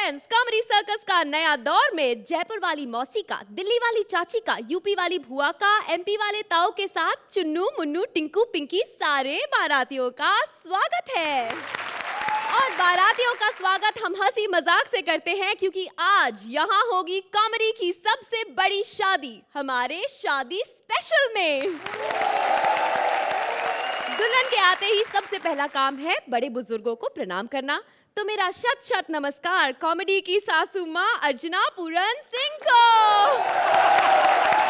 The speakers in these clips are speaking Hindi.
फ्रेंड्स, कॉमेडी सर्कस का नया दौर में जयपुर वाली मौसी का, दिल्ली वाली चाची का, यूपी वाली भुआ का, एमपी वाले ताऊ के साथ चुन्नू मुन्नू टिंकू पिंकी सारे बारातियों का स्वागत है। और बारातियों का स्वागत हम हंसी मजाक से करते हैं क्योंकि आज यहाँ होगी कॉमेडी की सबसे बड़ी शादी हमारे शादी स्पेशल में। दुल्हन के आते ही सबसे पहला काम है बड़े बुजुर्गों को प्रणाम करना। तो मेरा शत शत नमस्कार कॉमेडी की सासू माँ अर्चना पूरन सिंह को,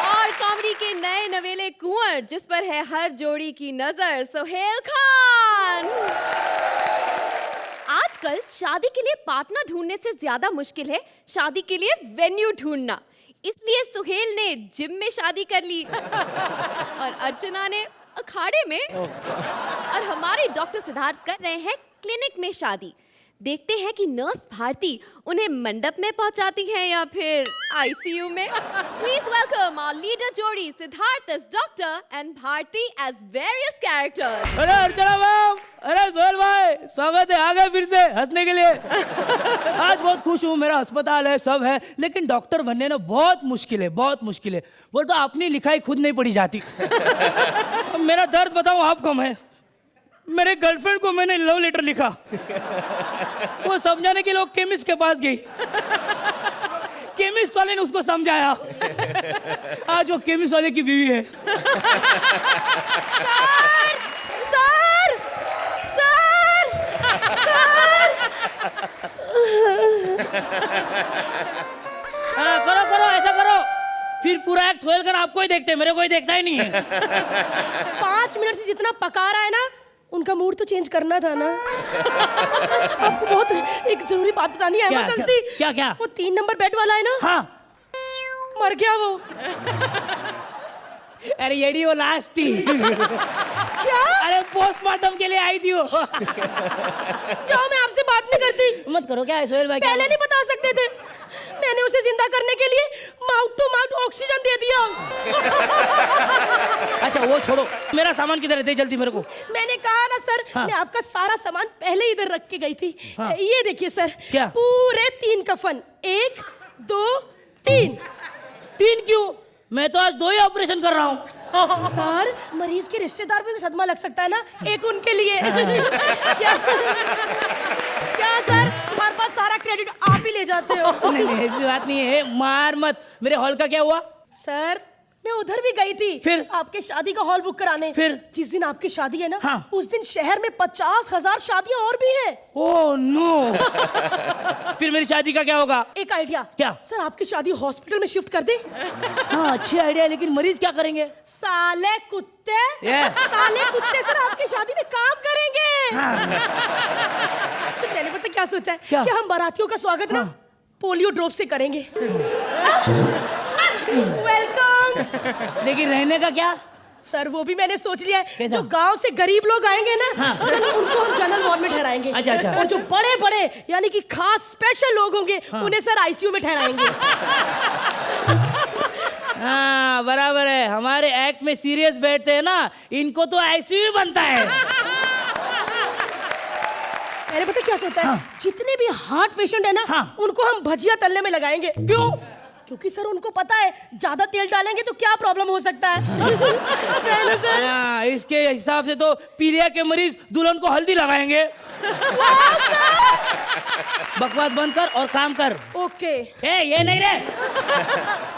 और कॉमेडी के नए नवेले कुंवर जिस पर है हर जोड़ी की नजर, सोहेल खान। आजकल शादी के लिए पार्टनर ढूंढने से ज्यादा मुश्किल है शादी के लिए वेन्यू ढूंढना, इसलिए सुहेल ने जिम में शादी कर ली और अर्चना ने अखाड़े में, और हमारे डॉक्टर सिद्धार्थ कर रहे हैं क्लिनिक में शादी। देखते हैं कि नर्स भारती उन्हें मंडप में पहुंचाती है या फिर आईसीयू में। प्लीज वेलकम आवर लीडर जोड़ी Siddharth as doctor and Bharti as various characters. अरे अर्चना मैम, अरे सोहेल भाई, स्वागत है, आ गए फिर से हंसने के लिए। आज बहुत खुश हूँ, मेरा अस्पताल है, सब है, लेकिन डॉक्टर बनने ना बहुत मुश्किल है, बहुत मुश्किल है। बोल तो अपनी लिखाई खुद नहीं पढ़ी जाती। अब मेरा दर्द बताऊँ आपको, मैं मेरे गर्लफ्रेंड को मैंने लव लेटर लिखा, वो समझाने के लिए केमिस्ट के पास गई, केमिस्ट वाले ने उसको समझाया, आज वो केमिस्ट वाले की बीवी है। सर, सर, सर, हाँ, करो करो, ऐसा करो, फिर पूरा एक्ट सोहेल कर आपको ही देखते हैं, मेरे को ही देखता ही नहीं है। 5 मिनट से जितना पका रहा है ना, उनका मूड तो चेंज करना था ना। आपको बहुत एक जरूरी बात बतानी है, इमरजेंसी। क्या क्या? वो 3 नंबर बेड वाला है ना, हाँ, मर गया वो। अरे येडी, वो लास्ट थी। क्या? अरे पोस्टमार्टम के लिए आई थी वो। जाओ, मैं आपसे बात नहीं करती। मत करो, क्या है सोहेल भाई? पहले नहीं बता सकते थे? मैंने उसे जिंदा करने के लिए माउथ टू माउथ ऑक्सीजन दे दिया। अच्छा वो छोड़ो, मेरा सामान किधर है, दे जल्दी मेरे को। मैंने कहा ना सर, हाँ। मैं आपका सारा सामान पहले इधर रख के गई थी। हाँ। ये देखिए सर, क्या? पूरे 3 कफन, 1 2 3। 3 क्यों? मैं तो आज 2 ही ऑपरेशन कर रहा हूँ। सर, मरीज के रिश्तेदार पे भी सदमा लग सकता है ना, एक उनके लिए। क्या सर, हमारे पास सारा क्रेडिट आप ही ले जाते हो? नहीं नहीं, ऐसी बात नहीं है, मार मत। मेरे हॉल का क्या हुआ? सर, मैं उधर भी गई थी, फिर आपके शादी का हॉल बुक कराने। फिर जिस दिन आपकी शादी है ना, हाँ। उस दिन शहर में 50,000 शादियां और भी हैं। Oh no. फिर मेरी शादी का क्या होगा? एक आइडिया। क्या? सर, आपकी शादी हॉस्पिटल में शिफ्ट कर दे। हाँ, अच्छी आइडिया, लेकिन मरीज क्या करेंगे? साले कुत्ते, साले कुत्ते सर आपकी शादी में काम करेंगे। तो मैंने पता क्या सोचा है? क्या? कि हम बारातियों का स्वागत ना पोलियो ड्रॉप से करेंगे। वेलकम। लेकिन रहने का क्या? सर, वो भी मैंने सोच लिया है। कैसा? जो गांव से गरीब लोग आएंगे ना, हाँ। चलो उनको हम जनरल वार्ड में ठहराएंगे। अच्छा, अच्छा। और जो बड़े बड़े यानी कि खास स्पेशल लोग होंगे, उन्हें सर आईसीयू में ठहराएंगे। हाँ, बराबर है, हमारे एक्ट में सीरियस बैठते हैं ना, इनको तो आईसीयू बनता है। मैंने पता क्या सोचा है? हाँ। जितने भी हार्ट पेशेंट है ना, हाँ। उनको हम भजिया तलने में लगाएंगे। क्यों? क्योंकि सर उनको पता है ज्यादा तेल डालेंगे तो क्या प्रॉब्लम हो सकता है। अच्छा है ना सर? हाँ, इसके हिसाब से तो पीलिया के मरीज दुल्हन को हल्दी लगाएंगे। बकवास बंद कर और काम कर। ओके। ये नहीं रे,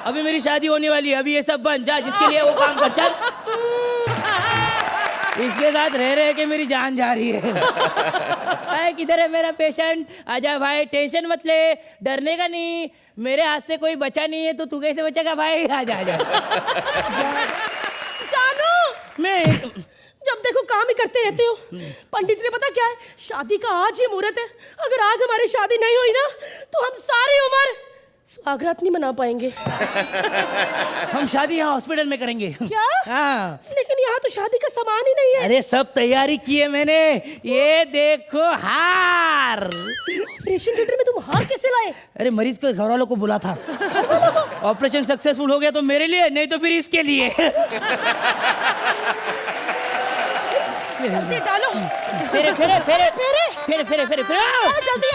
अभी मेरी शादी होने वाली है, अभी ये सब बंद, जा जिसके लिए वो काम कर, चल। इसके साथ रह रहे के मेरी जान जा रही है। किधर है मेरा पेशेंट? आजा भाई, टेंशन मत ले, डरने का नहीं, मेरे हाथ से कोई बचा नहीं है, तो तू कैसे बचेगा भाई? आजा आजा। जानू, मैं जब देखो काम ही करते रहते हो। पंडित ने पता क्या है, शादी का आज ही मुहूर्त है, अगर आज हमारी शादी नहीं हुई ना, तो हम सारी उम्र स्वागत नहीं मना पाएंगे। हम शादी यहाँ हॉस्पिटल में करेंगे। क्या? हाँ। लेकिन यहाँ तो शादी का सामान ही नहीं है। अरे सब तैयारी की है मैंने, ये देखो हार। ऑपरेशन थिएटर में तुम हार कैसे लाए? अरे मरीज के घर वालों को बुला था। ऑपरेशन सक्सेसफुल हो गया तो मेरे लिए, नहीं तो फिर इसके लिए। जल्दी डालो। फेरे फेरे फेरे फेरे फेरे फेरे फेरे फेरे जल्दी।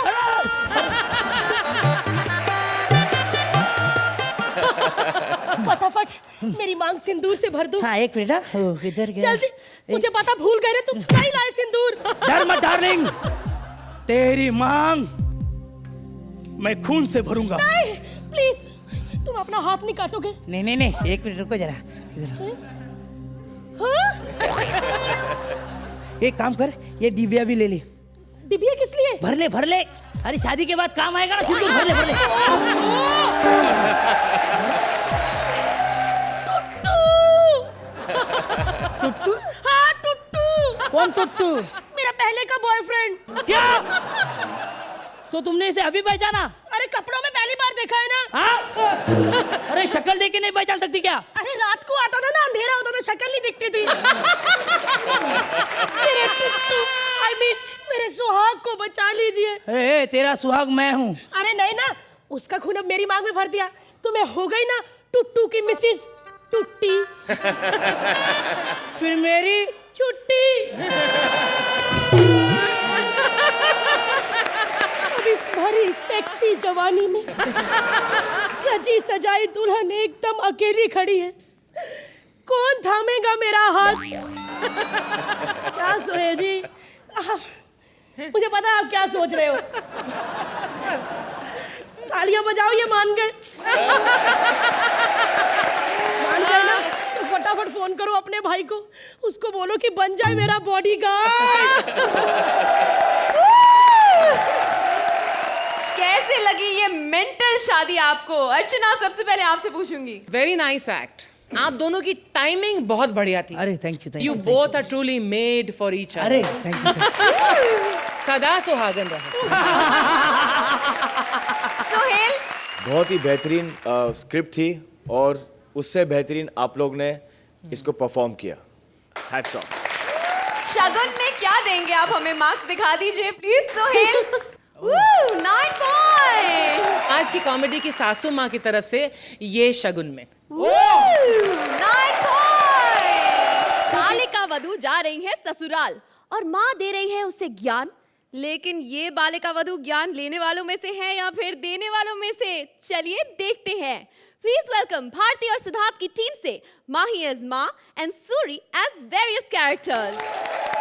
मेरी मांग सिंदूर से भर दो। हाँ एक मिनट, हाँ ओ, इधर गया। जल्दी, मुझे पता भूल गए ना तुम, नहीं लाए सिंदूर। डर मत डार्लिंग, तेरी मांग मैं खून से भरूंगा। नहीं प्लीज, तुम अपना हाथ नहीं काटोगे? नहीं नहीं नहीं, एक मिनट रुको जरा इधर। हाँ? एक काम कर, ये डिबिया भी ले ले। डिबिया किस लिए? भर ले, अरे शादी के बाद काम आएगा ना सिंदूर, भर ले। टुट्टू? हाँ टुट्टू। कौन टुट्टू? मेरा पहले का बॉयफ्रेंड। क्या? तो तुमने इसे अभी पहचाना? अरे कपड़ों में पहली बार देखा है ना। हाँ? अरे शक्ल देख के नहीं पहचान सकती क्या? अरे रात को आता था ना, अंधेरा होता था, शक्ल नहीं दिखती थी। मेरे टुट्टू, I mean, मेरे सुहाग को बचा लीजिए। अरे तेरा सुहाग मैं हूँ। अरे नहीं ना, उसका खून अब मेरी मांग में भर दिया तो मैं हो गई ना टुट्टू की मिसेस टुट्टी। फिर मेरी छुट्टी। अब इस भरी सेक्सी जवानी में सजी सजाई दुल्हन एकदम अकेली खड़ी है, कौन थामेगा मेरा हाथ? क्या सोए जी, मुझे पता है आप क्या सोच रहे हो। तालियां बजाओ, ये मान गए। मान गए ना, तो फटाफट फोन करो अपने भाई को, उसको बोलो कि बन जाए मेरा बॉडीगार्ड। कैसे लगी ये मेंटल शादी आपको? अर्चना सबसे पहले आपसे पूछूंगी। वेरी नाइस एक्ट, आप दोनों की टाइमिंग बहुत बढ़िया थी। अरे thank you you both are truly made for each other. अरे थैंक यू। सदा सुहागन रहे। सोहेल, बहुत ही बेहतरीन स्क्रिप्ट थी और उससे बेहतरीन आप लोग ने इसको परफॉर्म किया। Hats off. शगुन में क्या देंगे आप हमें? मार्क्स दिखा दीजिए प्लीज। सोहेल 9 पॉइंट। आज की कॉमेडी की सासू माँ की तरफ से ये शगुन में 9 पॉइंट। बालिका वधू जा रही है ससुराल और माँ दे रही है उसे ज्ञान, लेकिन ये बालिका वधू ज्ञान लेने वालों में से है या फिर देने वालों में से? चलिए देखते हैं। प्लीज वेलकम भारती और सिद्धार्थ की टीम से माही एज माँ and Suri as various characters.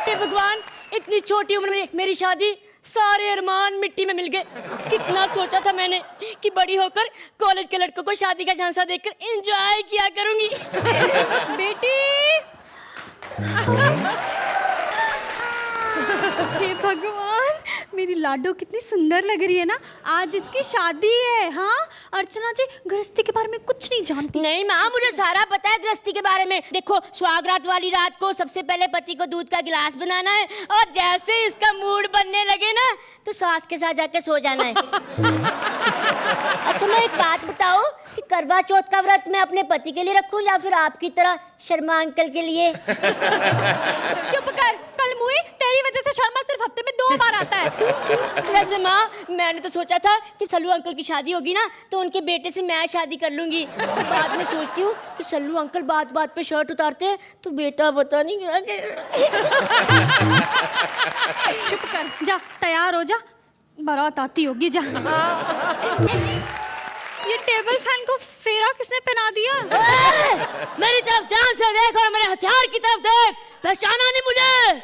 हे भगवान, इतनी छोटी उम्र में मेरी शादी, सारे अरमान मिट्टी में मिल गए। कितना सोचा था मैंने कि बड़ी होकर कॉलेज के लड़कों को शादी का झांसा देकर एंजॉय किया करूंगी। बेटी, हे भगवान, मेरी लाडो कितनी सुंदर लग रही है ना। आज इसकी शादी है। हाँ अर्चना जी गृहस्थी के बारे में कुछ नहीं जानती। नहीं माँ, मुझे सारा पता है गृहस्थी के बारे में। देखो, सुहागरात वाली रात को सबसे पहले पति को दूध का गिलास बनाना है और जैसे इसका मूड बनने लगे ना तो सास के साथ जाके सो जाना है। अच्छा मैं एक बात बताओ कि करवा चौथ का व्रत मैं अपने पति के लिए रखूं या फिर आपकी तरह शर्मा अंकल के लिए? चुप कर, कल मुई, तेरी वजह से शर्मा सिर्फ हफ्ते में 2 बार आता है। वैसे माँ, मैंने तो सोचा था कि सल्लू अंकल की शादी होगी ना तो उनके बेटे से मैं शादी कर लूंगी। बाद में सोचती हूँ कि सल्लू अंकल बात बात पे शर्ट उतारते हैं तो बेटा पता नहीं चुप कर, जा तैयार हो जा, बारात आती होगी। जा। ये टेबल फैन को फेरा किसने पहना दिया? मेरी तरफ ध्यान से देख और मेरे हथियार की तरफ देख, पहचाना नहीं मुझे?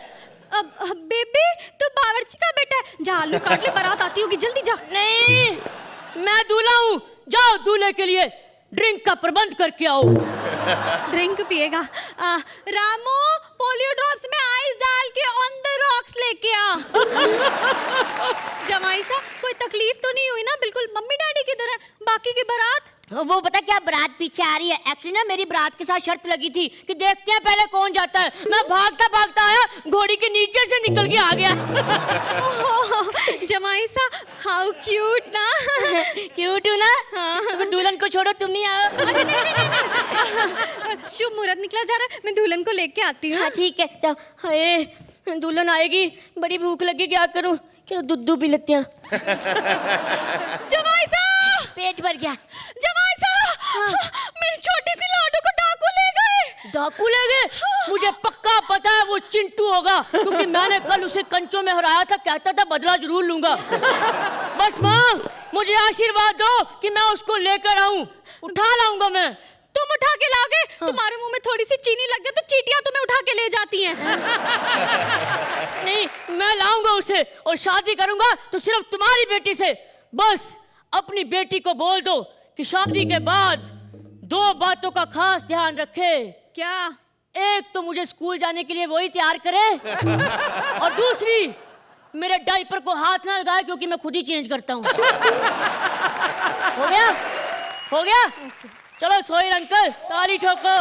अब बेबी, तू बावर्ची का बेटा है। जा आलू काट ले, बारात आती होगी, जल्दी जा। नहीं, मैं दूल्हा हूँ। जाओ दूल्हे के लिए ड्रिंक का प्रबंध करके आओ। ड्रिंक पिएगा? रामू, पोलियो ड्रॉप्स में आइस डाल के ऑन द रॉक्स लेके आ। जमाई सा, कोई तकलीफ तो नहीं हुई ना? बिल्कुल मम्मी डैडी की तरह। बाकी की बारात? वो पता क्या, बारात पीछे आ रही है। एक्चुअली ना मेरी बारात के साथ शर्त लगी थी कि देखते हैं पहले कौन जाता है। मैं भागता भागता आया, घोड़ी के नीचे से निकल के आ गया। जमाई सा, हाउ क्यूट ना। क्यूट हूँ ना? तो फिर दुल्हन को छोड़ो, तुम ही आओ। अरे नहीं। शुभ मुहूर्त निकला जा रहा है, मैं दुल्हन को लेके आती हूँ। हाँ ठीक है, जाओ। हाय, दुल्हन आएगी, बड़ी भूख लगी, क्या करूँ? चलो दूध पी लेते हैं। जमाई सा, पेट भर गया। जमाई सा, मेरी छोटी सी लाडो को डाकू ले गए। डाकू ले गए? मुझे पक्का पता है वो चिंटू होगा, क्योंकि मैंने कल उसे कंचों में हराया था, कहता था बदला जरूर लूंगा। बस माँ, मुझे आशीर्वाद दो कि मैं उसको लेकर आऊं, उठा लाऊंगा मैं। तुम उठा के लाओगे? तुम्हारे मुंह में थोड़ी सी चीनी लग जाए तो चींटियां तुम्हें उठा के ले जाती हैं। नहीं, मैं लाऊंगा उसे और शादी करूंगा तो सिर्फ तुम्हारी बेटी से। बस अपनी बेटी को बोल दो कि शादी के बाद 2 बातों का खास ध्यान रखे। क्या? एक तो मुझे स्कूल जाने के लिए वही तैयार करे और दूसरी मेरे डायपर को हाथ ना लगाए क्योंकि मैं खुद ही चेंज करता हूँ। हो गया? हो गया? चलो सोहेल अंकल ताली ठोको।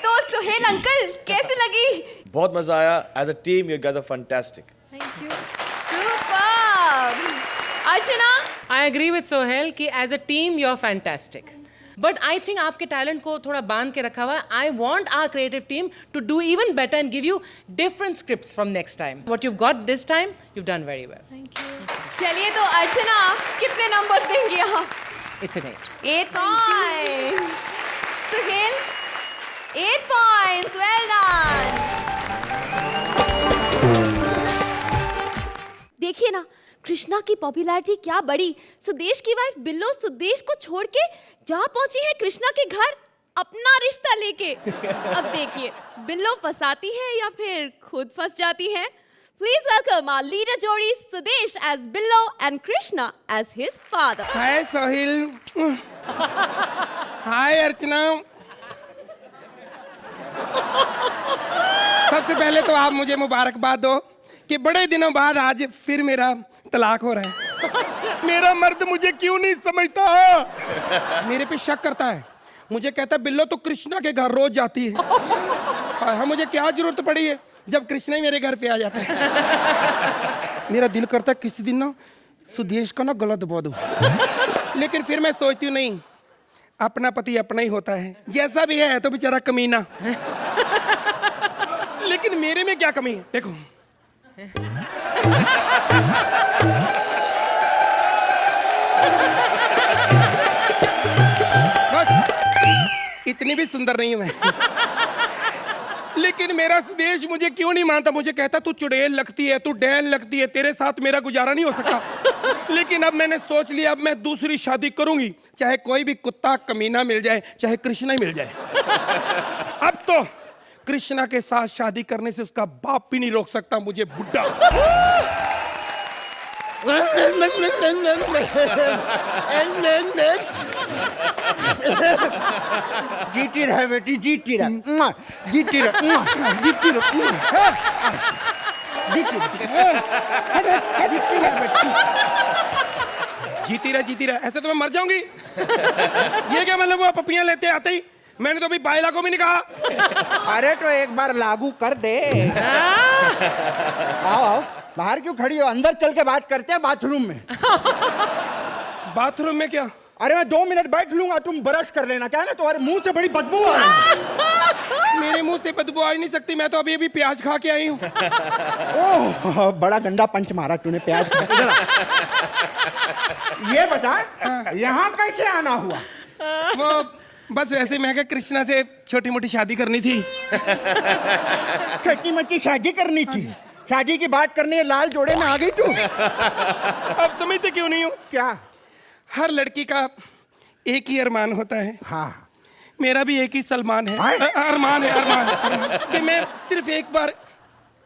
तो सुहेल अंकल कैसी लगी? बहुत मजा आया। As a team you guys are fantastic. Thank you. Super. Archana, I agree with Sohail कि as a team you're fantastic. But I think आपके talent को थोड़ा बांध के रखा हुआ है. I want our creative team to do even better and give you different scripts from next time. What you've got this time, you've done very well. Thank you. चलिए तो अर्चना कितने नंबर देंगी आप? It's an 8. 8 points. Suhail 8 points. Well done. देखिए ना, कृष्णा की पॉपुलैरिटी क्या बढ़ी। सुदेश की वाइफ बिल्लो सुदेश को छोड़ के जहाँ पहुंची है कृष्णा के घर अपना रिश्ता लेके। अब देखिए बिल्लो फंसाती है या फिर खुद फंस जाती है। प्लीज वेलकम आवर लीडर जोड़ी Sudesh as Billo and Krishna as his father. Hi Sohil. Hi Archana. सबसे पहले तो आप मुझे मुबारकबाद दो कि बड़े दिनों बाद आज फिर मेरा तलाक हो रहा है। मेरा मर्द मुझे क्यों नहीं समझता, मेरे पे शक करता है। मुझे कहता है बिल्लो तो कृष्णा के घर रोज जाती है। हाँ, मुझे क्या जरूरत पड़ी है जब कृष्णा ही मेरे घर पे आ जाता है। मेरा दिल करता है किसी दिन ना सुदेश का ना गला दबा दूं, लेकिन फिर मैं सोचती हूँ नहीं, अपना पति अपना ही होता है, जैसा भी है तो बेचारा कमीना। लेकिन मेरे में क्या कमी है? देखो बस इतनी भी सुंदर नहीं हूं मैं। लेकिन मेरा सुदेश मुझे क्यों नहीं मानता। मुझे कहता तू चुड़ैल लगती है, तू डैन लगती है, तेरे साथ मेरा गुजारा नहीं हो सकता। लेकिन अब मैंने सोच लिया, अब मैं दूसरी शादी करूंगी, चाहे कोई भी कुत्ता कमीना मिल जाए, चाहे कृष्णा ही मिल जाए। अब तो कृष्णा के साथ शादी करने से उसका बाप भी नहीं रोक सकता मुझे, बुड्ढा। जीती रहे बेटी, जीती रहे, जीती रहे, जीती रहे, जीती रहे। ऐसे तो मैं मर जाऊंगी। ये क्या मतलब, वो पपियां लेते आते ही मैंने तो अभी बाइला को भी नहीं कहा। अरे तो एक बार लागू कर दे। आओ आओ, बाहर क्यों खड़ी हो, अंदर चल के बात करते हैं बाथरूम में। बाथरूम में क्या? अरे मैं 2 मिनट बैठ लूंगा, तुम ब्रश कर लेना। क्या है ना, तुम्हारे मुंह से बड़ी बदबू आ रही है। मेरे मुंह से बदबू आ ही नहीं सकती, मैं तो अभी अभी प्याज खा के आई हूँ। ओह, बड़ा गंदा पंच मारा तूने प्याज खा के। जरा ये बता, यहाँ कैसे आना हुआ? वो बस ऐसे मैं क्या कृष्णा से छोटी मोटी शादी करनी थी। छोटी मोटी शादी करनी थी? शादी की बात करनी है, लाल जोड़े में आ गई तू। अब समझते क्यों नहीं हो? क्या? हर लड़की का एक ही अरमान होता है। हाँ, मेरा भी एक ही सलमान है। हाय? अरमान है, अरमान कि मैं सिर्फ एक बार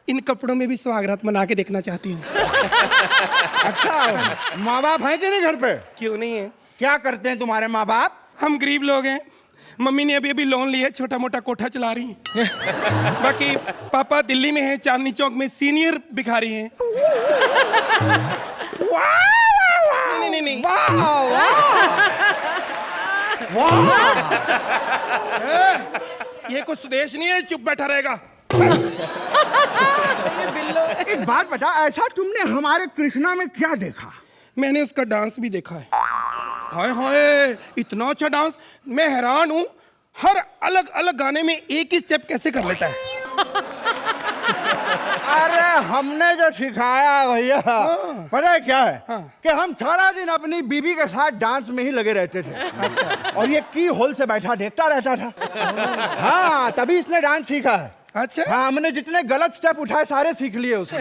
इन कपड़ों में भी सुहागरात मना के देखना चाहती हूँ। अच्छा, माँ बाप हैं कि नहीं घर पे? क्यों नहीं है? क्या करते हैं तुम्हारे माँ बाप? हम गरीब लोग हैं। मम्मी ने अभी अभी लोन लिया है, छोटा मोटा कोठा चला रही हैं। बाकी पापा दिल्ली में हैं, चांदनी चौक में सीनियर भिखारी हैं। नहीं नहीं नहीं, ये कुछ सुदेश नहीं है, चुप बैठा रहेगा। एक बात बता, ऐसा तुमने हमारे कृष्णा में क्या देखा? मैंने उसका डांस भी देखा है। हाय हाय, इतना अच्छा डांस, मैं हैरान हूँ। हर अलग अलग गाने में एक ही स्टेप कैसे कर लेता है। अरे हमने जो सिखाया है भैया, पता है क्या है? कि हम सारा दिन अपनी बीबी के साथ डांस में ही लगे रहते थे। और ये की होल से बैठा देखता रहता था। हाँ, तभी इसने डांस सीखा है। अच्छा, हाँ, हमने जितने गलत स्टेप उठाए सारे सीख लिए उसने।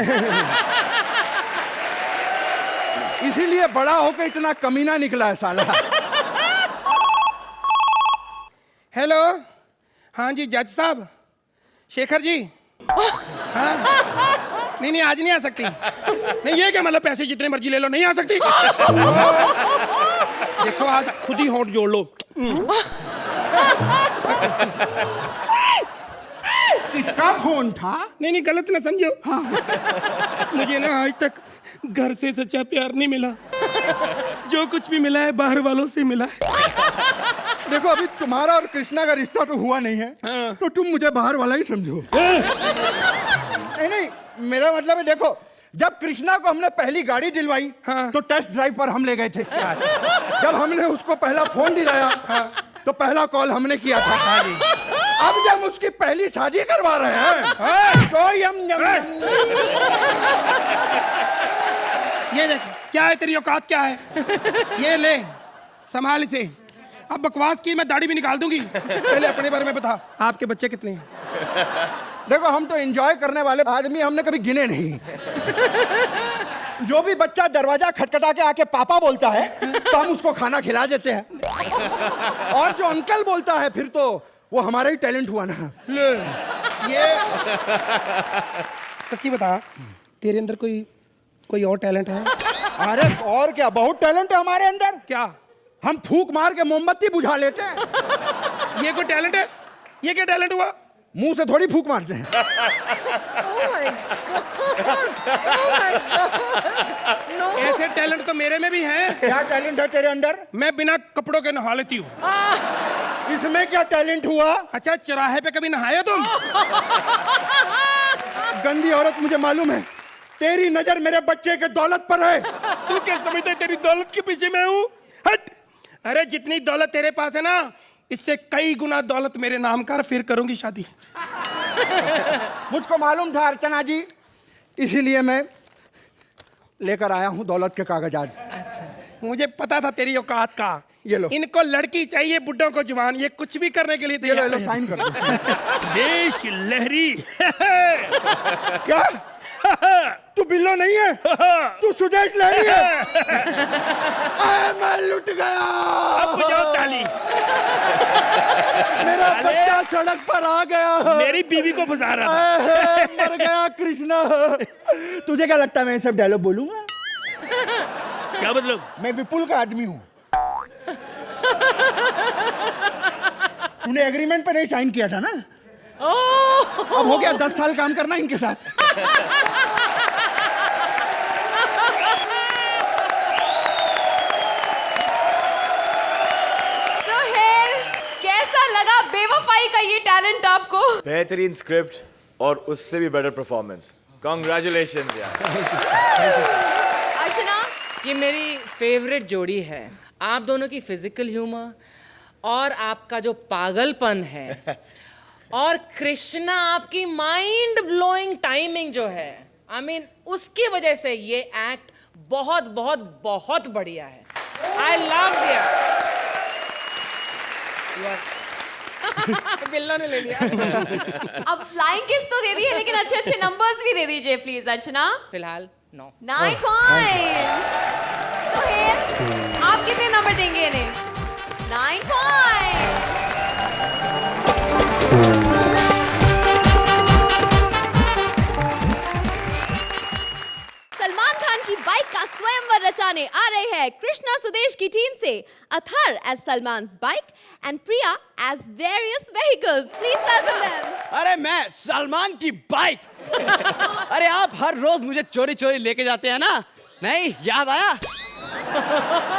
इसीलिए बड़ा होकर इतना कमीना निकला है साला। हेलो, हाँ जी जज साहब, शेखर जी। हाँ नहीं आज नहीं आ सकती। नहीं ये क्या मतलब, पैसे जितने मर्जी ले लो, नहीं आ सकती। देखो आज खुद ही होंठ जोड़ लो। किसका फोन था? नहीं गलत ना समझो। हाँ। मुझे ना आज तक घर से सच्चा प्यार नहीं मिला। जो कुछ भी मिला है बाहर वालों से मिला है। देखो अभी तुम्हारा और कृष्णा का रिश्ता तो हुआ नहीं है। हाँ। तो तुम मुझे बाहर वाला ही समझो। नहीं मेरा मतलब है, देखो जब कृष्णा को हमने पहली गाड़ी दिलवाई, हाँ। तो टेस्ट ड्राइव पर हम ले गए थे। जब हमने उसको पहला फोन दिलाया, तो पहला कॉल हमने किया था। अब जब उसकी पहली शादी करवा रहे हैं, तो ये देख क्या है, तेरी औकात क्या है? ये ले संभाल इसे। अब बकवास की मैं दाढ़ी भी निकाल दूंगी। पहले अपने बारे में बता, आपके बच्चे कितने हैं? देखो हम तो एंजॉय करने वाले आदमी, हमने कभी गिने नहीं। जो भी बच्चा दरवाजा खटखटा के आके पापा बोलता है, तो हम उसको खाना खिला देते हैं। और जो अंकल बोलता है, फिर तो वो हमारा ही टैलेंट हुआ ना। ले, ये सच्ची बता, तेरे अंदर कोई और टैलेंट है? अरे और क्या, बहुत टैलेंट है हमारे अंदर। क्या? हम फूंक मार के मोमबत्ती बुझा लेते हैं। ये कोई टैलेंट है? ये क्या टैलेंट हुआ? मुंह से थोड़ी फूंक मारते हैं। ऐसे टैलेंट तो मेरे में भी है। क्या टैलेंट है तेरे अंदर? मैं बिना कपड़ों के नहा लेती हूँ। इसमें क्या टैलेंट हुआ? अच्छा, चौराहे पे कभी नहाया तुम? गंदी औरत, मुझे मालूम है तेरी नजर मेरे बच्चे के दौलत पर है। तू क्या समझता है तेरी दौलत के पीछे मैं हूँ? हट! अरे जितनी दौलत तेरे पास है ना, इससे कई गुना दौलत मेरे नाम कर, फिर करूंगी शादी। मुझको मालूम था अर्चना जी, इसीलिए मैं लेकर आया हूँ दौलत के कागजात। अच्छा, मुझे पता था तेरी औकात का। ये लो। इनको लड़की चाहिए, बुड्ढों को जवान, ये कुछ भी करने के लिए ये लो, तैयार लो है। साइन कर दो। देश लहरी। क्या तू बिल्लो नहीं है? तू सुदेश लहरी है? मैं लुट गया। अब बजाओ ताली। मेरा बच्चा सड़क पर आ गया। मेरी बीवी को फंसा रहा था। मर गया कृष्णा। तुझे क्या लगता है मैं ये सब डायलॉग बोलूंगा? क्या मतलब? मैं विपुल का आदमी हूँ। तूने एग्रीमेंट पे नहीं साइन किया था ना? अब हो गया 10 साल काम करना इनके साथ। सोहेल, कैसा लगा बेवफाई का ये टैलेंट आपको? बेहतरीन स्क्रिप्ट और उससे भी बेटर परफॉर्मेंस। कॉन्ग्रेचुलेशन यार। अर्चना, ये मेरी फेवरेट जोड़ी है। आप दोनों की फिजिकल ह्यूमर और आपका जो पागलपन है, और कृष्णा आपकी माइंड ब्लोइंग टाइमिंग जो है, आई मीन उसकी वजह से ये एक्ट बहुत बहुत बहुत बढ़िया है। आई लव दिया। बिल्लो ने ले लिया। अब फ्लाइंग किस तो दे दी है, लेकिन अच्छे अच्छे नंबर्स भी दे दीजिए प्लीज। अर्चना, फिलहाल 9 पॉइंट। सोहेल, आप कितने नंबर देंगे इन्हें? 9 पॉइंट। सलमान खान की बाइक का स्वयंवर रचाने आ रहे हैं कृष्णा सुदेश की टीम से Athar as Salman's bike and Priya as various vehicles. Please welcome them. अरे मैं सलमान की बाइक। अरे आप हर रोज मुझे चोरी चोरी लेके जाते हैं ना, नहीं याद आया?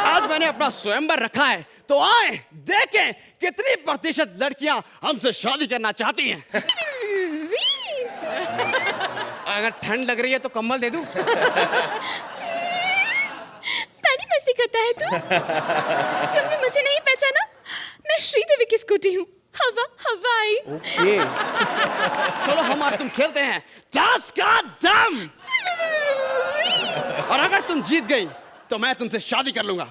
आज मैंने अपना स्वयंवर रखा है, तो आए देखें कितनी प्रतिशत लड़कियां हमसे शादी करना चाहती हैं। अगर ठंड लग रही है तो कंबल दे दूं? बड़ी मस्ती करता है तू। तुमने मुझे नहीं पहचाना? मैं श्रीदेवी की स्कूटी हूँ, हवा हवाई। ओके। चलो हम और तुम खेलते हैं 10 का दम। और अगर तुम जीत गई तो मैं तुमसे शादी कर लूंगा।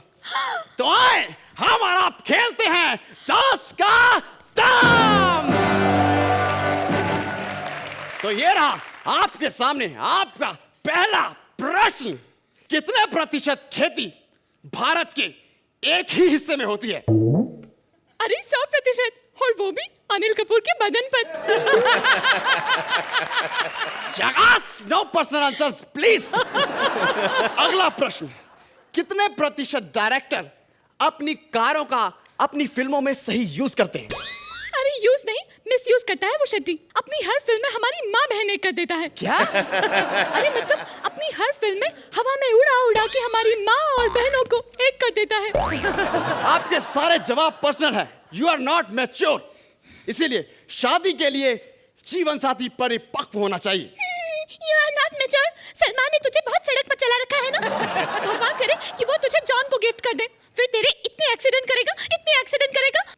तो आए हम और आप खेलते हैं 10 का दम। तो ये रहा आपके सामने आपका पहला प्रश्न। कितने प्रतिशत खेती भारत के एक ही हिस्से में होती है? अरे 100%, और वो भी अनिल कपूर के बदन पर। जगास, नो पर्सनल आंसर्स प्लीज। अगला प्रश्न, कितने प्रतिशत डायरेक्टर अपनी कारों का अपनी फिल्मों में सही यूज करते हैं? अरे यूज नहीं, मिस यूज करता है वो शेट्टी। अपनी हर फिल्म में हमारी माँ बहन एक कर देता है। क्या? अरे मतलब अपनी हर फिल्म में हवा में उड़ा उड़ा के हमारी माँ और बहनों को एक कर देता है। आपके सारे जवाब पर्सनल है। यू आर नॉट मैच्योर, इसीलिए शादी के लिए जीवन साथी परिपक्व होना चाहिए। You are not mature। Salman ने तुझे बहुत सड़क पर चला रखा है ना। भगवान करे कि वो तुझे जॉन को गिफ्ट कर दे, फिर तेरे इतने एक्सीडेंट करेगा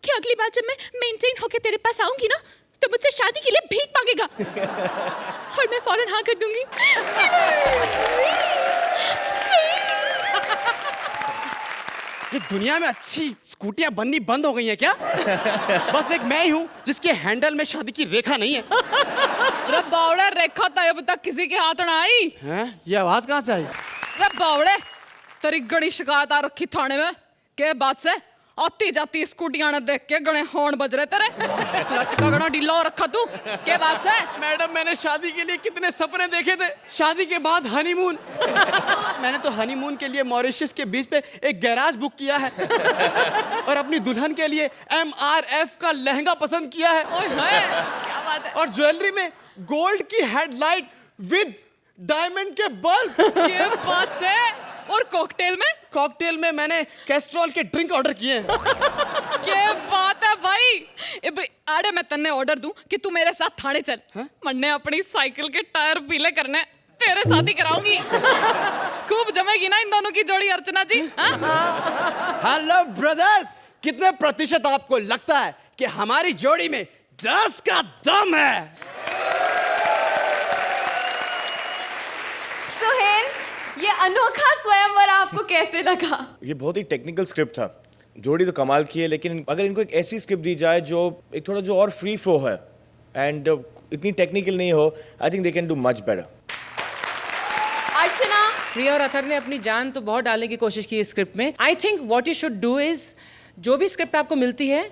कि अगली बार जब मैं मेंटेन होके तेरे पास आऊंगी ना, तो मुझसे शादी के लिए भीख मांगेगा और मैं फौरन हाँ कर दूंगी। ये दुनिया में अच्छी स्कूटियां बननी बंद हो गई हैं क्या? बस एक मैं ही हूँ जिसके हैंडल में शादी की रेखा नहीं है। रे बावड़े, रेखा तो अब तक किसी के हाथ ना आई। हैं? ये आवाज कहाँ से आई? रे बावड़े, तेरी गड़ी शिकायत आ रखी थाने में। के बात से आती जाती स्कूटियां ने देख के गणे हॉर्न बज रहे तेरे। क्लच का गड़ा ढीला हो रखा तू। के बात से? मैडम, मैंने शादी के लिए कितने सपने देखे थे। शादी के बाद हनीमून। मैंने तो हनीमून के लिए मॉरिशस के बीच पे एक गैराज बुक किया है और अपनी दुल्हन के लिए MRF का लहंगा पसंद किया है। ओए होए, क्या बात है। और ज्वेलरी में गोल्ड की हेडलाइट विद डायमंड के बल्ब। के बात से? और कॉकटेल में? कॉकटेल में मैंने कैस्ट्रॉल के ड्रिंक ऑर्डर किए हैं। क्या बात है भाई। आड़े मैं तन्ने ऑर्डर दूं कि तू मेरे साथ थाने चल। मन्ने अपनी साइकिल के टायर पीले करने, तेरे साथ ही कराऊंगी। खूब जमेगी ना इन दोनों की जोड़ी, अर्चना जी। हेलो ब्रदर, कितने प्रतिशत आपको लगता है कि हमारी जोड़ी में 10 का दम है? सुहेल, ये अनोखा स्वयंवर आपको कैसे लगा? ये बहुत ही टेक्निकल स्क्रिप्ट था। जोड़ी तो कमाल की है, लेकिन अगर इनको एक ऐसी स्क्रिप्ट दी जाए जो एक थोड़ा जो और फ्री फ्लो है एंड इतनी टेक्निकल नहीं हो, I think they can do much better. Archana, Priya और अथर ने अपनी जान तो बहुत डालने की कोशिश की इस स्क्रिप्ट में। I think what you should do is, जो भी स्क्रिप्ट आपको मिलती है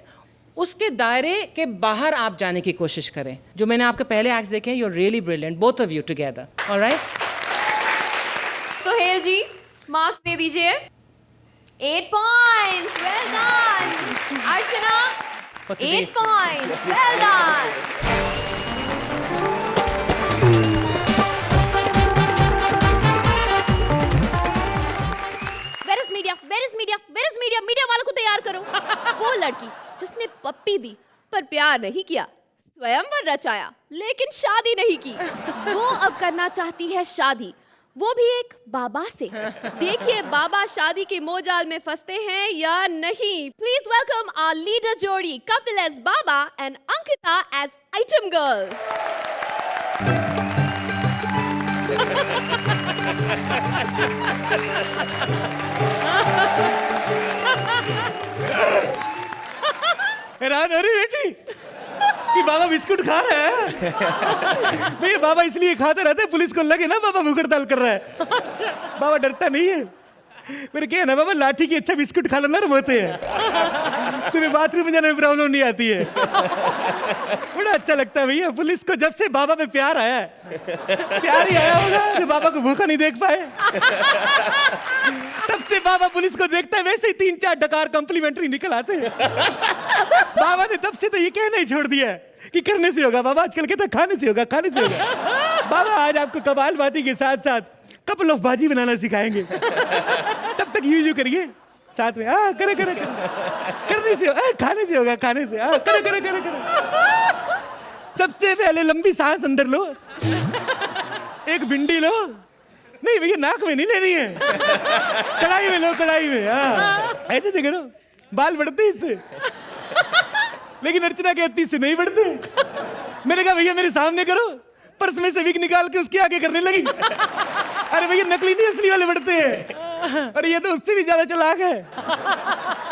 उसके दायरे के बाहर आप जाने की कोशिश करें। जो मैंने आपके पहले एक्ट्स देखे हैं, you are really brilliant, both of you together. Alright, Suhail ji marks दे दीजिए। 8 points, well done. Archana, For 8 today's- points, well done. Where is media? Where is media? Where is media? Media वालों को तैयार करो। वो लड़की जिसने पप्पी दी पर प्यार नहीं किया, स्वयंवर रचाया लेकिन शादी नहीं की, वो अब करना चाहती है शादी, वो भी एक बाबा से। देखिए बाबा शादी के मोजाल में फंसते हैं या नहीं। प्लीज वेलकम आवर लीडर जोड़ी, कपिल एज बाबा and Ankita as item girl. हैरान हो रही बेटी कि बाबा बिस्कुट खा रहे हैं। नहीं, बाबा इसलिए खाते रहते हैं, पुलिस को लगे ना बाबा मुकड़ ताल कर रहा है। बाबा डरता नहीं है। मेरे क्या है ना बाबा, लाठी की अच्छा बिस्कुट खा लो नरम होते हैं, तुम्हें बाथरूम में जाने में प्रॉब्लम नहीं आती है। बड़ा अच्छा लगता है भैया, पुलिस को जब से बाबा में प्यार आया है, प्यार ही आया होगा जो बाबा को भूखा नहीं देख पाए, तब से बाबा पुलिस को देखता है वैसे ही 3-4 डकार कॉम्प्लीमेंट्री निकल आते हैं। बाबा ने तब से तो ये कहना ही छोड़ दिया है कि करने से होगा। बाबा आजकल कहता है खाने से होगा, खाने से होगा। बाबा आज आपको कबालबाजी के साथ साथ कपल ऑफ बाजी बनाना सिखाएंगे। तब तक यूं करिए साथ में, करे करे करने से खाने से होगा, खाने से करे करे करे करे। सबसे पहले लंबी सांस अंदर लो, एक भिंडी लो, नहीं भैया नाक में नहीं लेनी है, कढ़ाई में लो, कढ़ाई में। ऐसे से करो, बाल बढ़ते इससे, लेकिन अर्चना कहती इससे नहीं बढ़ते। मैंने कहा भैया मेरे सामने करो, पर्स में से विग निकाल के उसके आगे करने लगी। अरे भैया नकली नहीं असली वाले बढ़ते हैं, और ये तो उससे भी ज्यादा चालाक है।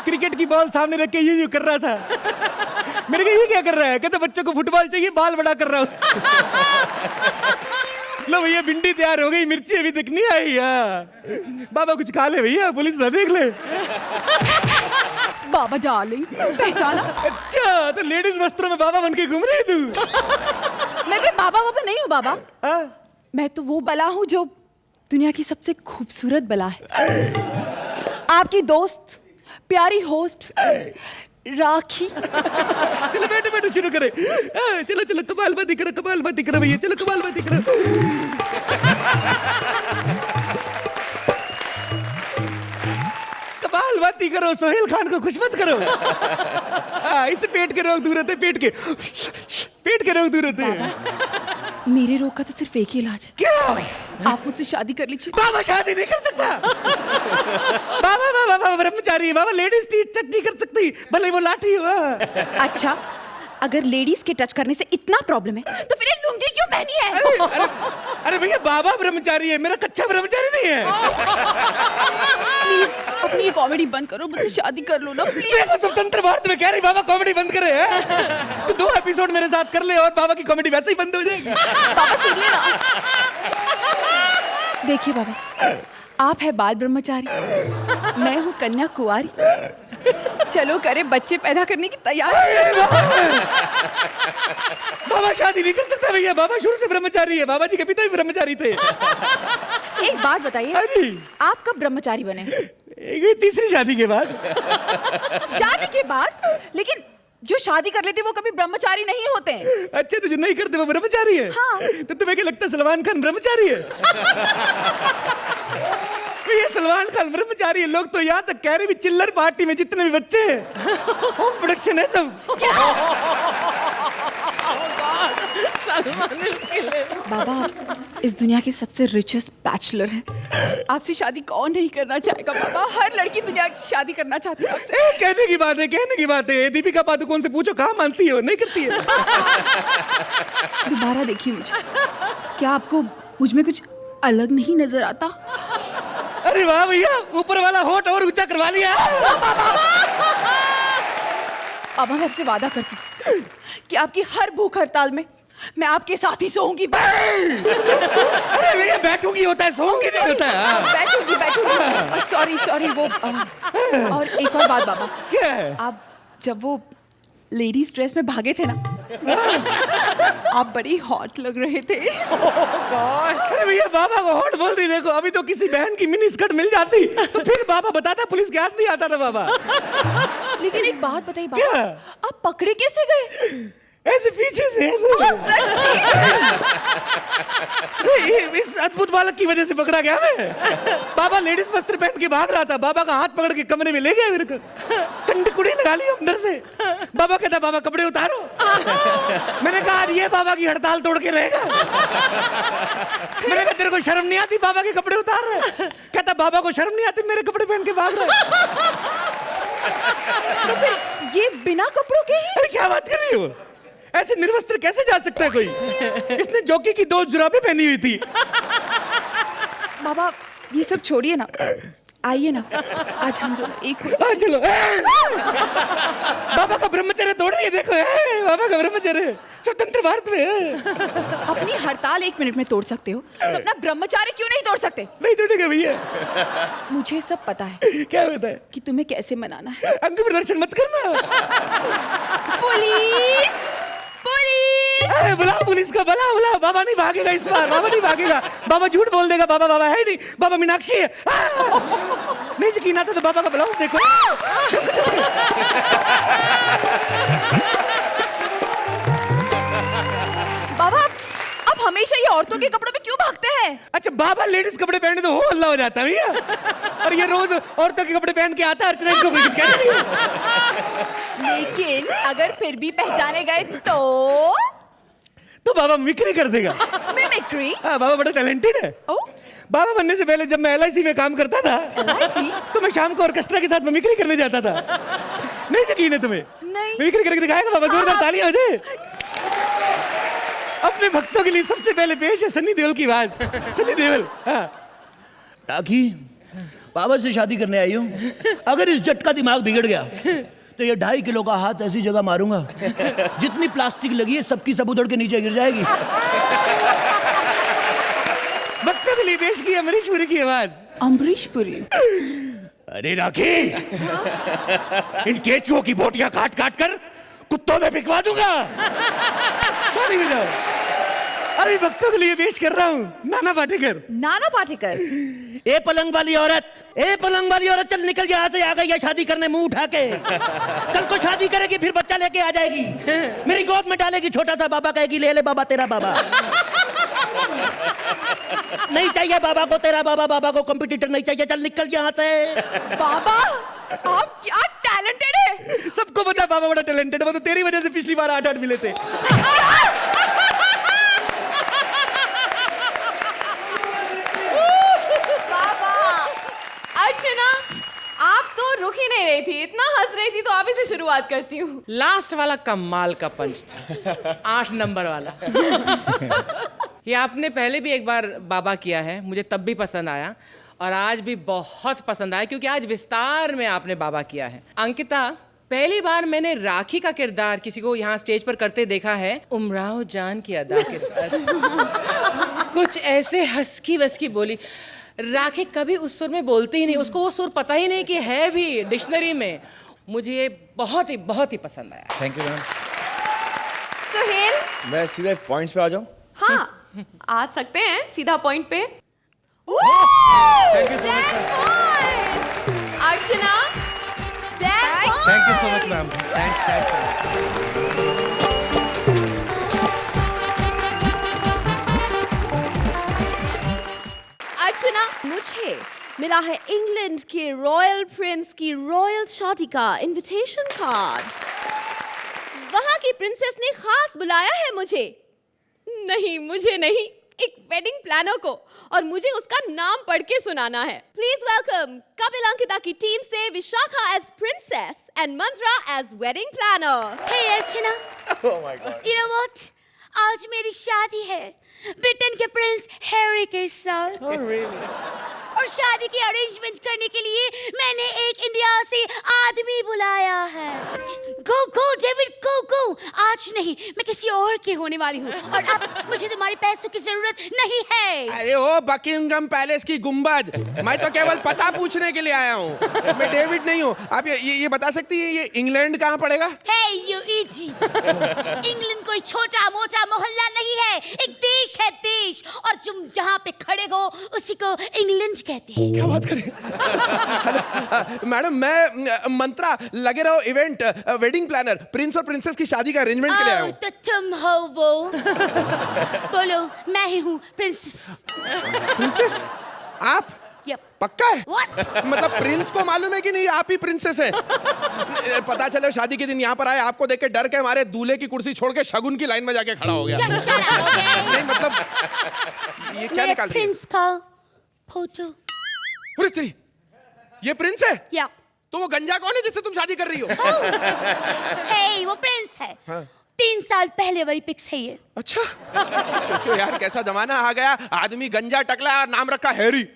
क्रिकेट की बॉल सामने रख के यूं कर रहा था। मैंने कहा ये क्या कर रहा है? कहते बच्चों को फुटबॉल चाहिए, बाल बड़ा कर रहा हूं। लो भैया भिंडी तैयार हो गई, मिर्ची अभी तक नहीं आई है। बाबा कुछ खा ले भैया, पुलिस ना देख ले। बाबा डार्लिंग, पहचाना? अच्छा, तो लेडीज वस्त्रों में बाबा बन के घूम रही है तू? मैं कोई बाबा बाबा नहीं हूँ बाबा। हाँ? मैं तो वो बला हूँ जो दुनिया की सबसे खूबसूरत बला है। आपकी दोस्त, प्यारी होस्ट राखी। चलो बैठो बैठो, शुरू करें। चलो चलो, कमालबाजी करो, कमालबाजी करो भैया, चलो कमालबाजी करो। कमालबाजी करो, सोहेल खान को खुश मत करो। इससे पेट के रोग दूर होते हैं, पेट के रोग दूर होते हैं। मेरे रोग का तो सिर्फ एक ही इलाज है। क्या? आप मुझसे शादी कर लीजिए। बाबा शादी नहीं कर सकता। बाबा बाबा बाबा ब्रह्मचारी है, बाबा लेडीज टच नहीं कर सकती, भले वो लाठी हो। अच्छा, अगर लेडीज के टच करने से इतना प्रॉब्लम है तो फिर ये लुंगी क्यों पहनी है? अरे भैया, बाबा ब्रह्मचारी है, मेरा कच्चा ब्रह्मचारी नहीं है। प्लीज अपनी ये कॉमेडी बंद करो, मुझसे शादी कर लो ना प्लीज। देखो, स्वतंत्र भारत में कह रही बाबा कॉमेडी बंद करे है। तो 2 एपिसोड मेरे साथ कर ले और बाबा की कॉमेडी वैसे ही बंद हो जाएगी। बाबा सुनिए ना। देखिए बाबा, आप है बाल ब्रह्मचारी, मैं हूँ कन्या कुंवारी। चलो करे बच्चे पैदा करने की तैयारी। बाबा शादी नहीं कर सकता भैया, बाबा शुरू से ब्रह्मचारी है, बाबा जी के पिता भी ब्रह्मचारी थे। एक बात बताइए, आप कब ब्रह्मचारी बने? ये तीसरी शादी के बाद। शादी के बाद? लेकिन जो शादी कर लेते वो कभी ब्रह्मचारी नहीं होते हैं। अच्छा, तो जो नहीं करते वो ब्रह्मचारी है? हाँ। तो तुम्हें क्या लगता है सलमान खान ब्रह्मचारी है? ये सलमान खान ब्रह्मचारी है। लोग तो यहाँ तक कह रहे भी चिल्लर पार्टी में जितने भी बच्चे हैं होम प्रोडक्शन है सब। बाबा, इस दुनिया के सबसे रिचेस्ट बैचलर हैं। आपसे शादी कौन नहीं करना चाहेगा बाबा? हर लड़की दुनिया की शादी करना चाहती है आपसे। कहने की बात है, कहने की बात है। दीपिका पादुकोण से पूछो, कहाँ मानती है, नहीं करती है। दोबारा देखिए मुझे, क्या आपको मुझ में कुछ अलग नहीं नजर आता? अरे वाह भैया, ऊपर वाला होठ और ऊंचा करवा लिया। अब मैं आपसे वादा करती हूँ कि आपकी हर भूख हड़ताल में मैं आपके साथ ही सोऊंगी। अरे भैया, बैठूंगी होता है, सोऊंगी नहीं होता है। बैठूंगी। सॉरी वो और एक और बात बाबा, क्या है? आप जब वो लेडीज ड्रेस में भागे थे ना, आप बड़ी हॉट लग रहे थे। अरे भैया, बाबा को हॉट बोल रही, देखो अभी तो किसी बहन की मिनी स्कर्ट मिल जाती तो फिर बाबा बताता, पुलिस के हाथ नहीं आता था बाबा। लेकिन एक बात बताइए बाबा, क्या? आप पकड़े कैसे गए? ऐसे पीछे से ऐसे। इस अद्भुत बालक की वजह से पकड़ा गया मैं। बाबा लेडीज वस्त्र पहन के भाग रहा था, बाबा का हाथ पकड़ के कमरे में ले गया मेरे को, कंडकुड़ी लगा ली अंदर से। बाबा कहता, बाबा कपड़े उतारो। मैंने कहा, ये बाबा की हड़ताल तोड़ के रहेगा। मैंने कहा, तेरे को शर्म नहीं आती बाबा के कपड़े उतार रहे? कहता, बाबा को शर्म नहीं आती मेरे कपड़े पहन के भाग रहे। तो फिर ये बिना कपड़ों के ही? अरे क्या बात कर रही हो, ऐसे निर्वस्त्र कैसे जा सकता है कोई? इसने जॉकी की 2 जुराबें पहनी हुई थी। बाबा ये सब छोड़िए ना, आइए ना, आज हम दोनों एक हो जाएं। चलो। बाबा का ब्रह्मचर्य तोड़ रही है, देखो बाबा का ब्रह्मचर्य स्वतंत्र भारत में। अपनी हड़ताल 1 मिनट में तोड़ सकते हो, तो अपना ब्रह्मचार्य क्यों नहीं तोड़ सकते? नहीं तोड़ेगा भैया। मुझे सब पता है। क्या पता है? कि तुम्हें कैसे मनाना है। अंग प्रदर्शन मत करना। Police, police! बुलाओ पुलिस को, बुलाओ। बाबा नहीं भागेगा इस बार, बाबा नहीं भागेगा। बाबा झूठ बोल देगा, बाबा है नहीं, बाबा मीनाक्षी है। नहीं यकीन आता तो बाबा का ब्लाउज देखो। बाबा, आप हमेशा ये औरतों के कपड़ों में क्यों भागते हैं? अच्छा, बाबा लेडीज कपड़े पहने तो हो हल्ला हो जाता है भैया, और ये रोज औरतों के कपड़े पहन के आता है, अर्चना इसको कोई कुछ कहती नहीं। लेकिन अगर फिर भी पहचाने गए तो बाबा मिमिक्री कर देगा। मिमिक्री? हाँ, बाबा बड़ा टैलेंटेड है। बाबा बनने से पहले जब मैं LIC में काम करता था, तो मैं शाम को ऑर्केस्ट्रा के साथ मिमिक्री करने जाता था। नहीं यकीन है तुम्हें? नहीं। मिमिक्री करके दिखाएगा बाबा, जोरदार तालियां हो जाए। अपने भक्तों के लिए सबसे पहले पेश है सनी देओल की आवाज। सनी देओल। हाँ। टाकी, बाबा से शादी करने आई हूँ, अगर इस जट का दिमाग बिगड़ गया तो ये 2.5 किलो का हाथ ऐसी जगह मारूंगा, जितनी प्लास्टिक लगी है सबकी सब उधड़ के नीचे गिर जाएगी। लिए पेश की अमरीश पुरी की आवाज। अमरीश पुरी। अरे राखी, इन केचुओं की बोटियां काट काट कर कुत्तों में बिकवा दूंगा। ताली बजाओ। अभी भक्तों के लिए पेश कर रहा हूँ नाना पाटेकर। नाना पाटेकर। ए पलंग वाली औरत, ए पलंग वाली औरत, चल निकल यहाँ से, आ गई है शादी करने मुंह उठा के। कल को शादी करेगी, फिर बच्चा लेके आ जाएगी, मेरी गोद में डालेगी छोटा सा बाबा, कहेगी ले ले बाबा तेरा बाबा। नहीं चाहिए बाबा को तेरा बाबा, बाबा को कंपटीटर नहीं चाहिए, चल निकल यहाँ से। बाबा आप क्या टैलेंटेड है। सबको पता है बाबा बड़ा टैलेंटेड है, वो तो तेरी वजह से पिछली बार 8-8 मिले थे। अर्चना, आप तो रुक ही नहीं रही थी, इतना हंस रही थी, तो आप ही से शुरुआत करती हूँ। लास्ट वाला कमाल का पंच था, 8 नंबर वाला। ये आपने पहले भी एक बार बाबा किया है, मुझे तब भी पसंद आया और आज भी बहुत पसंद आया, क्योंकि आज विस्तार में आपने बाबा किया है। अंकिता, पहली बार मैंने राखी का किरदार किसी को यहाँ स्टेज पर करते देखा है उमराव जान की अदा के साथ। कुछ ऐसे हंसकी वस्की बोली। राखी कभी उस सुर में बोलती ही नहीं, उसको वो सुर पता ही नहीं कि है भी डिक्शनरी में। मुझे ये बहुत ही पसंद आया। Thank you ma'am. सुहेल, मैं सीधे पॉइंट्स पे आ जाऊं? हाँ आ सकते हैं सीधा पॉइंट पे। Thank you so much Archana, thank you so much ma'am. Thanks. Archana, मुझे मिला है इंग्लैंड के रॉयल प्रिंस की रॉयल शादी का इनविटेशन कार्ड। वहां की प्रिंसेस ने खास बुलाया है मुझे। नहीं, मुझे नहीं, एक वेडिंग प्लानर को, और मुझे उसका नाम पढ़ के सुनाना है। प्लीज वेलकम कपिल अंकिता की टीम से Vishakha as princess and Mantra as wedding planner. Hey Archana, oh my god. You know what, आज मेरी शादी है ब्रिटेन के प्रिंस हैरी के साथ। और शादी की अरेंजमेंट करने के लिए मैंने एक इंडिया से आदमी बुलाया है। गो गो डेविड गो गो, आज नहीं, मैं किसी और के होने वाली हूँ और अब मुझे तुम्हारे पैसों की जरूरत नहीं है। अरे ओ बकिंगम पैलेस की गुंबद, मैं तो केवल पता पूछने के लिए आया हूँ, मैं डेविड नहीं हूँ। आप ये बता सकती है ये इंग्लैंड कहाँ पड़ेगा? हे यू इडियट, इंग्लैंड कोई छोटा मोटा मोहल्ला नहीं है, एक देश है, देश। और तुम जहाँ पे खड़े हो उसी को इंग्लैंड कहते हैं। क्या बात करें? मैडम, मैं मंत्रा, लगे रहो इवेंट वेडिंग प्लानर, प्रिंस और प्रिंसेस की शादी का अरेंजमेंट के लिए आया हूँ। तो तुम हो वो? बोलो, मैं ही हूँ प्रिंसेस। प्रिंसेस? आप? Yep. पक्का है? What? मतलब प्रिंस को मालूम है कि नहीं आप ही प्रिंसेस है? पता चले शादी के दिन यहाँ पर आए, आपको देख के डर के हमारे दूल्हे की कुर्सी छोड़ के शगुन की लाइन में जाके खड़ा हो गया। Just shut up, okay? नहीं मतलब ये क्या निकाल रही है? प्रिंस का फोटो। अरे तेरी, ये प्रिंस है? या तो वो गंजा कौन है जिससे तुम शादी कर रही हो? हे, वो प्रिंस है। हाँ। 3 साल पहले वही पिक्स है ये। अच्छा, सोचो यार कैसा जमाना आ गया, आदमी गंजा टकला और नाम रखा हैरी।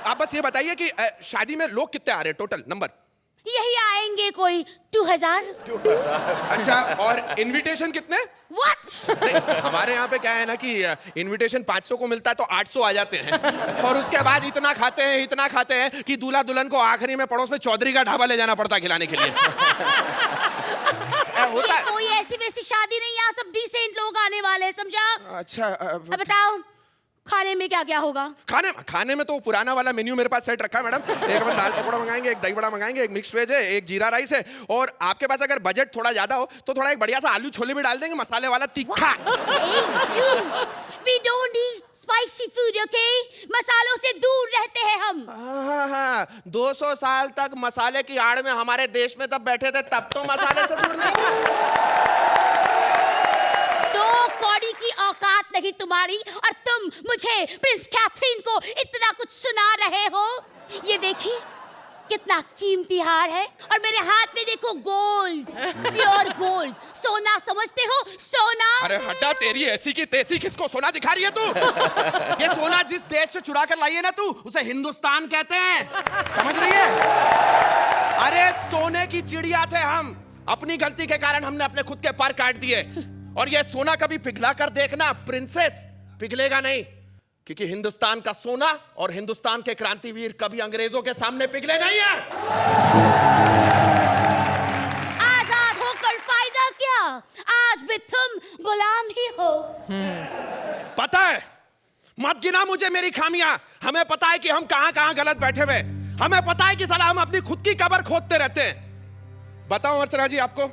आप बस ये बताइए कि शादी में लोग कितने आ रहे हैं टोटल नंबर? यही आएंगे कोई 2000। अच्छा, और इनविटेशन कितने? What? नहीं, हमारे यहाँ पे क्या है ना कि इनविटेशन 500 को मिलता है तो 800 आ जाते हैं, और उसके बाद इतना खाते हैं कि दूल्हा दुल्हन को आखिरी में पड़ोस में चौधरी का ढाबा ले जाना पड़ता है खिलाने के लिए। ये कोई ऐसी वैसी शादी नहीं, यहाँ सब डिसेंट लोग आने वाले हैं, समझा? अच्छा, अब बताओ खाने में क्या क्या होगा? खाने में तो पुराना वाला मेन्यू मेरे पास सेट रखा है मैडम। एक अपन दाल पकौड़ा मंगाएंगे, एक दही बड़ा मंगाएंगे, एक मिक्स वेज है, एक जीरा राइस है, और आपके पास अगर बजट थोड़ा ज्यादा हो तो थोड़ा एक बढ़िया सा आलू छोले भी डाल देंगे, मसाले वाला तीखा। We don't eat spicy food, okay? मसालों से दूर रहते हैं हम। हाँ, 200 साल तक मसाले की आड़ में हमारे देश में तब बैठे थे, तब तो मसाले से दूर नहीं। तो कौड़ी की औकात नहीं तुम्हारी, और तुम मुझे प्रिंस कैथरीन को इतना कुछ सुना रहे हो। ये देखिए कितना कीमती हार है, और मेरे हाथ में देखो गोल्ड, प्योर गोल्ड, सोना समझते हो? सोना। अरे हटा, तेरी ऐसी की तैसी, किसको सोना दिखा रही है तू? ये सोना जिस देश से चुरा कर लाई है ना तू, उसे हिंदुस्तान कहते हैं, समझ रही है? अरे सोने की चिड़िया थे हम, अपनी गलती के कारण हमने अपने खुद के पर काट दिए, और ये सोना कभी पिघला कर देखना प्रिंसेस, पिघलेगा नहीं, क्योंकि हिंदुस्तान का सोना और हिंदुस्तान के क्रांतिवीर कभी अंग्रेजों के सामने पिघले नहीं है। आजाद होकर फायदा क्या, आज भी तुम गुलाम ही हो। पता है, मत गिना मुझे मेरी खामियां। हमें पता है कि हम कहां कहां गलत बैठे हुए। हमें पता है कि साला हम अपनी खुद की कब्र खोदते रहते हैं। बताऊं अर्चना जी आपको,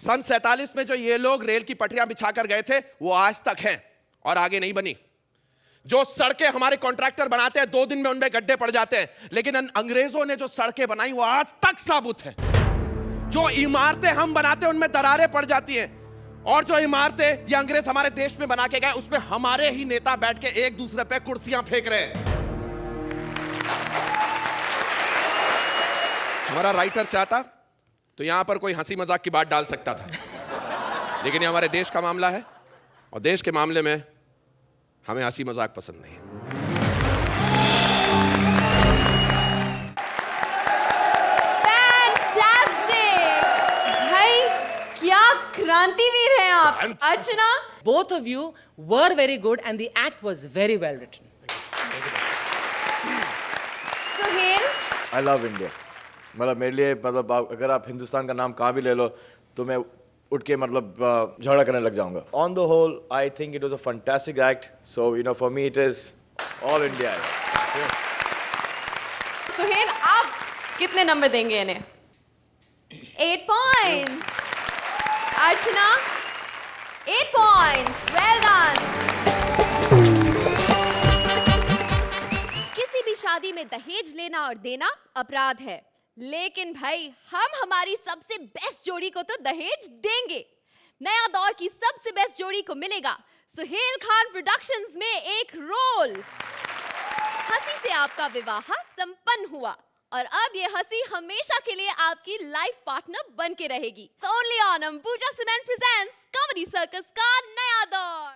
सन 47 में जो ये लोग रेल की पटरियां बिछाकर गए थे वो आज तक हैं और आगे नहीं बनी। जो सड़कें हमारे कॉन्ट्रैक्टर बनाते हैं 2 दिन में उनमें गड्ढे पड़ जाते हैं, लेकिन अंग्रेजों ने जो सड़कें बनाई वो आज तक साबुत है। जो इमारतें हम बनाते हैं उनमें दरारें पड़ जाती हैं, और जो इमारतें ये अंग्रेज हमारे देश में बना के गए उसमें हमारे ही नेता बैठ के एक दूसरे पे कुर्सियां फेंक रहे हैं। हमारा राइटर चाहता तो यहां पर कोई हंसी मजाक की बात डाल सकता था, लेकिन ये हमारे देश का मामला है और देश के मामले में हमें हंसी मजाक पसंद नहीं। फैंटास्टिक भाई, क्या क्रांतिवीर हैं आप। अर्चना, Both of you were very good and the act was very well written. Suhail, I love India. मतलब मेरे लिए मतलब अगर आप हिंदुस्तान का नाम कहाँ भी ले लो तो मैं उठ के मतलब झगड़ा करने लग जाऊंगा। On the whole I think it was a fantastic act, so you know for me it is all India. Suhail आप कितने नंबर देंगे इन्हें? 8 points. Archana 8 points, well done. किसी भी शादी में दहेज लेना और देना अपराध है, लेकिन भाई हम हमारी सबसे बेस्ट जोड़ी को तो दहेज देंगे। नया दौर की सबसे बेस्ट जोड़ी को मिलेगा सुहेल खान प्रोडक्शंस में एक रोल। हंसी से आपका विवाह संपन्न हुआ और अब ये हंसी हमेशा के लिए आपकी लाइफ पार्टनर बन के रहेगी। Only on Ambuja cement presents comedy circus का नया दौर।